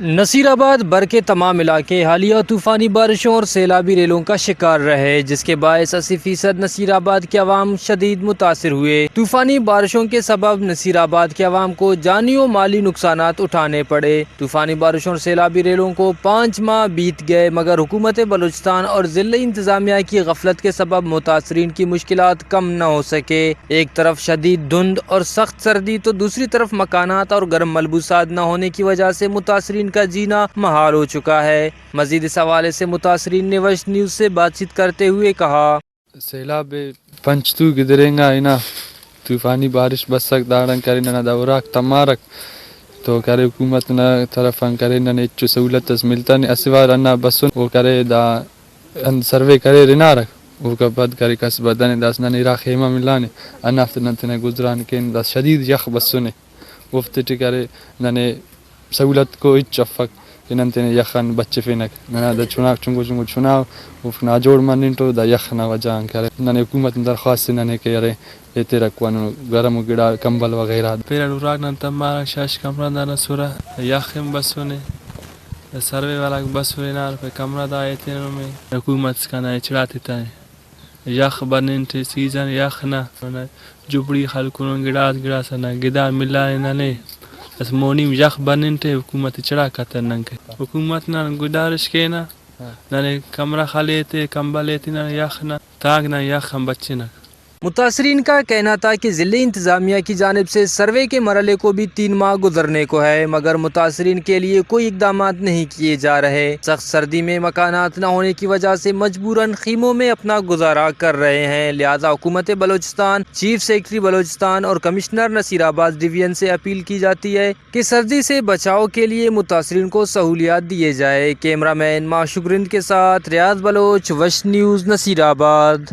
نصیر آباد بر کے تمام علاقے حالیہ طوفانی بارشوں اور سیلابی ریلوں کا شکار رہے، جس کے باعث 80% نصیر آباد کے عوام شدید متاثر ہوئے۔ طوفانی بارشوں کے سبب نصیر آباد کے عوام کو جانی و مالی نقصانات اٹھانے پڑے۔ طوفانی بارشوں اور سیلابی ریلوں کو 5 ماہ بیت گئے، مگر حکومت بلوچستان اور ضلعی انتظامیہ کی غفلت کے سبب متاثرین کی مشکلات کم نہ ہو سکے۔ ایک طرف شدید دھند اور سخت سردی تو دوسری طرف مکانات اور گرم ملبوسات نہ ہونے کی وجہ سے متاثرین کا جینا محال ہو چکا ہے۔ مزید اس حوالے سے متاثرین نے وش نیوز سے بات چیت کرتے ہوئے کہا: سیلاب پنچتو گدریں گا اینا طوفانی بارش بس سک دارن کریں نہ دوراک تمارک تو کرے حکومت نہ طرف کرے نہ اچو سہولت اس ملتا نہیں اسوار انا بسن وہ کرے دا سروے کرے رنا رکھ وہ کا بعد کرے کس بدن داس نہ نیرا خیمہ ملانے انا فتنہ گزران کے دا شدید یخ بسنے وفت کرے نہ سہولت کو اچفق انتے یخن بچے فینک نہ دا چنا چنگو چنا وف نہ جوڑ منٹو دا یخ نہ وجان کرے نہ حکومت درخواست نہ کرے یہ تیرا کوان گرم گڑا کمبل وغیرہ پھر راگ نہ تمارا شاش کمرہ نہ سورا یخم بسونے سروے والا بسونے نہ پہ کمرہ دا آئے تھے میں حکومت کا نہ چڑھاتے تھے یخ بننٹے سیزن یخ نہ جبڑی خلکون گڑا سنا گدا ملا نہ اس مونیم یخ بننٹے حکومت چڑھا کتر ننگ حکومت نہ گدارش کے نہ کمرہ خالی تھے کمبل تھے نہ یخ نہ تاگ نہ یخ ہم بچے نہ۔ متاثرین کا کہنا تھا کہ ضلعی انتظامیہ کی جانب سے سروے کے مرحلے کو بھی 3 ماہ گزرنے کو ہے، مگر متاثرین کے لیے کوئی اقدامات نہیں کیے جا رہے۔ سخت سردی میں مکانات نہ ہونے کی وجہ سے مجبوراً خیموں میں اپنا گزارا کر رہے ہیں، لہذا حکومت بلوچستان، چیف سیکرٹری بلوچستان اور کمشنر نصیر آباد ڈویژن سے اپیل کی جاتی ہے کہ سردی سے بچاؤ کے لیے متاثرین کو سہولیات دیے جائے۔ کیمرہ مین معشوق رند کے ساتھ ریاض بلوچ، وش نیوز، نصیر آباد۔